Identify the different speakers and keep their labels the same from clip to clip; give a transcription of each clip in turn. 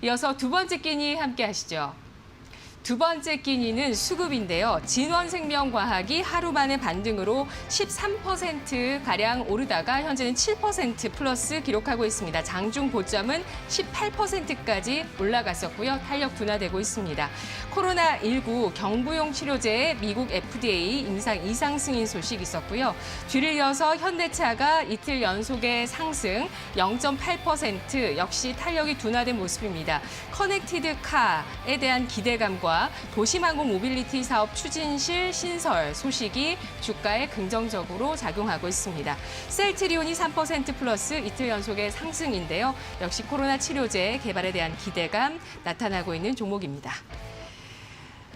Speaker 1: 이어서 두 번째 끼니 함께 하시죠. 두 번째 끼니는 수급인데요. 진원생명과학이 하루 만에 반등으로 13%가량 오르다가 현재는 7% 플러스 기록하고 있습니다. 장중 고점은 18%까지 올라갔었고요. 탄력 둔화되고 있습니다. 코로나19 경부용 치료제의 미국 FDA 임상 이상 승인 소식 있었고요. 뒤를 이어서 현대차가 이틀 연속의 상승 0.8% 역시 탄력이 둔화된 모습입니다. 커넥티드 카에 대한 기대감과 도심항공 모빌리티 사업 추진실 신설 소식이 주가에 긍정적으로 작용하고 있습니다. 셀트리온이 3% 플러스 이틀 연속의 상승인데요. 역시 코로나 치료제 개발에 대한 기대감 나타나고 있는 종목입니다.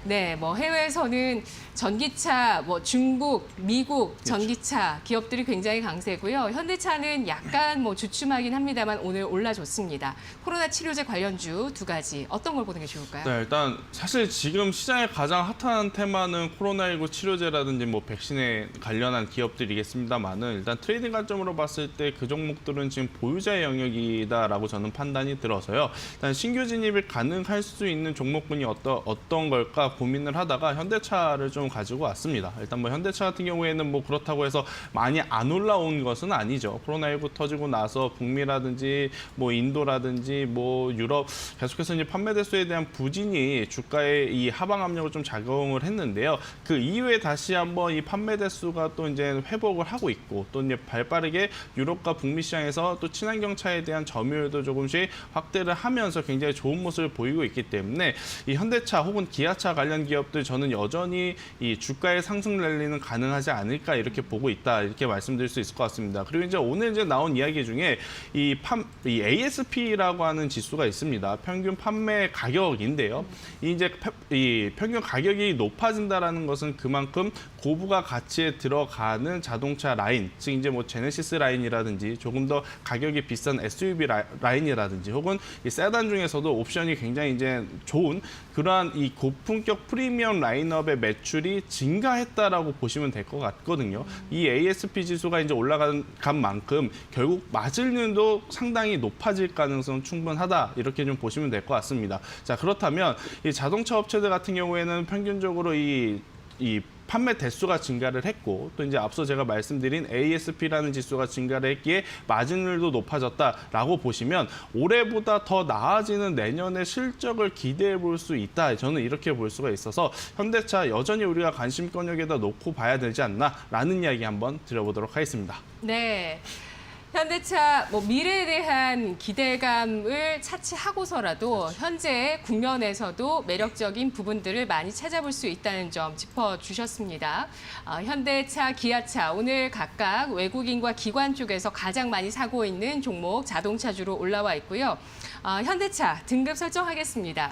Speaker 1: 네, 해외에서는 전기차, 중국, 미국 전기차 기업들이 굉장히 강세고요. 현대차는 약간 주춤하긴 합니다만 오늘 올라줬습니다. 코로나 치료제 관련주 두 가지 어떤 걸 보는 게 좋을까요?
Speaker 2: 네, 일단 사실 지금 시장에 가장 핫한 테마는 코로나19 치료제라든지 백신에 관련한 기업들이겠습니다만은 일단 트레이딩 관점으로 봤을 때 그 종목들은 지금 보유자의 영역이다라고 저는 판단이 들어서요. 일단 신규 진입이 가능할 수 있는 종목군이 어떤 걸까 고민을 하다가 현대차를 좀 가지고 왔습니다. 일단 현대차 같은 경우에는 그렇다고 해서 많이 안 올라온 것은 아니죠. 코로나19 터지고 나서 북미라든지 인도라든지 유럽 계속해서 이제 판매 대수에 대한 부진이 주가에 이 하방 압력을 좀 작용을 했는데요. 그 이후에 다시 한번 이 판매 대수가 또 이제 회복을 하고 있고 또 이제 발빠르게 유럽과 북미 시장에서 또 친환경 차에 대한 점유율도 조금씩 확대를 하면서 굉장히 좋은 모습을 보이고 있기 때문에 이 현대차 혹은 기아차 관련 기업들 저는 여전히 이 주가의 상승 랠리는 가능하지 않을까 이렇게 보고 있다 이렇게 말씀드릴 수 있을 것 같습니다. 그리고 이제 오늘 나온 이야기 중에 이 ASP라고 하는 지수가 있습니다. 평균 판매 가격인데요. 이 평균 가격이 높아진다라는 것은 그만큼 고부가 가치에 들어가는 자동차 라인, 즉 이제 제네시스 라인이라든지 조금 더 가격이 비싼 SUV 라인이라든지 혹은 이 세단 중에서도 옵션이 굉장히 이제 좋은 그러한 이 고품격 프리미엄 라인업의 매출이 증가했다라고 보시면 될 것 같거든요. 이 ASP 지수가 이제 올라간 만큼 결국 마진율도 상당히 높아질 가능성은 충분하다 이렇게 좀 보시면 될 것 같습니다. 자, 그렇다면 이 자동차 업체들 같은 경우에는 평균적으로 이 판매 대수가 증가를 했고 또 이제 앞서 제가 말씀드린 ASP라는 지수가 증가를 했기에 마진율도 높아졌다라고 보시면 올해보다 더 나아지는 내년의 실적을 기대해 볼 수 있다. 저는 이렇게 볼 수가 있어서 현대차 여전히 우리가 관심권역에다 놓고 봐야 되지 않나라는 이야기 한번 드려보도록 하겠습니다.
Speaker 1: 네. 현대차 미래에 대한 기대감을 차치하고서라도 현재 국면에서도 매력적인 부분들을 많이 찾아볼 수 있다는 점 짚어주셨습니다. 현대차, 기아차 오늘 각각 외국인과 기관 쪽에서 가장 많이 사고 있는 종목 자동차주로 올라와 있고요. 현대차 등급 설정하겠습니다.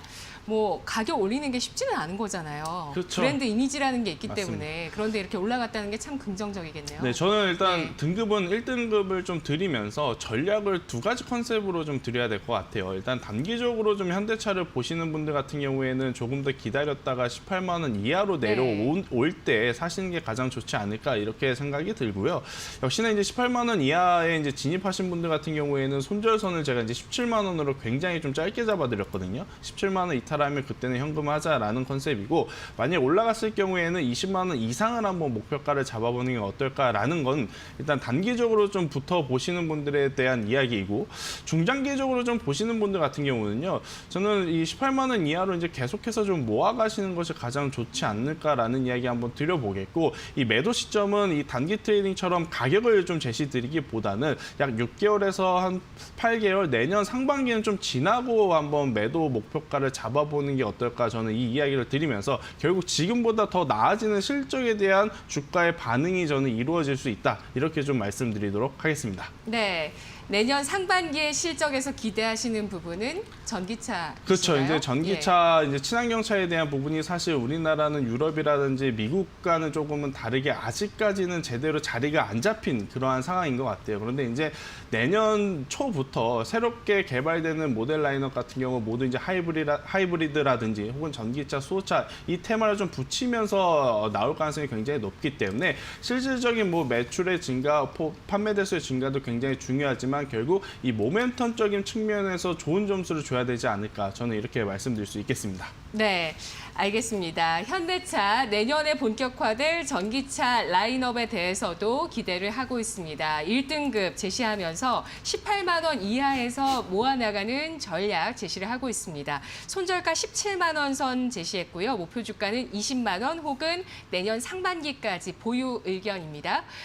Speaker 1: 가격 올리는 게 쉽지는 않은 거잖아요.
Speaker 2: 그렇죠.
Speaker 1: 브랜드 이미지라는 게 있기
Speaker 2: 맞습니다.
Speaker 1: 때문에 그런데 이렇게 올라갔다는 게 참 긍정적이겠네요.
Speaker 2: 네, 저는 일단
Speaker 1: 네.
Speaker 2: 등급은 1등급을 좀 드리면서 전략을 두 가지 컨셉으로 좀 드려야 될 것 같아요. 일단 단기적으로 좀 현대차를 보시는 분들 같은 경우에는 조금 더 기다렸다가 18만 원 이하로 내려올 때 사시는 게 가장 좋지 않을까 이렇게 생각이 들고요. 역시나 이제 18만 원 이하에 이제 진입하신 분들 같은 경우에는 손절선을 제가 이제 17만 원으로 굉장히 좀 짧게 잡아드렸거든요. 17만 원 이탈하면 그때는 현금하자라는 컨셉이고 만약 올라갔을 경우에는 20만 원 이상을 한번 목표가를 잡아보는 게 어떨까라는 건 일단 단기적으로 좀 붙어 보시는 분들에 대한 이야기이고 중장기적으로 좀 보시는 분들 같은 경우는요. 저는 이 18만 원 이하로 이제 계속해서 좀 모아가시는 것이 가장 좋지 않을까라는 이야기 한번 드려보겠고 이 매도 시점은 이 단기 트레이딩처럼 가격을 좀 제시드리기보다는 약 6개월에서 한 8개월 내년 상반기는 좀 지나고 한번 매도 목표가를 잡아보는 게 어떨까 저는 이 이야기를 드리면서 결국 지금보다 더 나아지는 실적에 대한 주가의 반응이 저는 이루어질 수 있다. 이렇게 좀 말씀드리도록 하겠습니다.
Speaker 1: 네. 내년 상반기의 실적에서 기대하시는 부분은 전기차.
Speaker 2: 그렇죠. 이제 전기차, 이제 친환경차에 대한 부분이 사실 우리나라는 유럽이라든지 미국과는 조금은 다르게 아직까지는 제대로 자리가 안 잡힌 그러한 상황인 것 같아요. 그런데 이제 내년 초부터 새롭게 개발되는 모델 라인업 같은 경우 모두 이제 하이브리드라든지 혹은 전기차, 수소차 이 테마를 좀 붙이면서 나올 가능성이 굉장히 높기 때문에 실질적인 매출의 증가, 판매 대수의 증가도 굉장히 중요하지만 있지만 결국 이 모멘텀적인 측면에서 좋은 점수를 줘야 되지 않을까 저는 이렇게 말씀드릴 수 있겠습니다.
Speaker 1: 네, 알겠습니다. 현대차 내년에 본격화될 전기차 라인업에 대해서도 기대를 하고 있습니다. 1등급 제시하면서 18만 원 이하에서 모아나가는 전략 제시를 하고 있습니다. 손절가 17만 원 선 제시했고요. 목표 주가는 20만 원 혹은 내년 상반기까지 보유 의견입니다.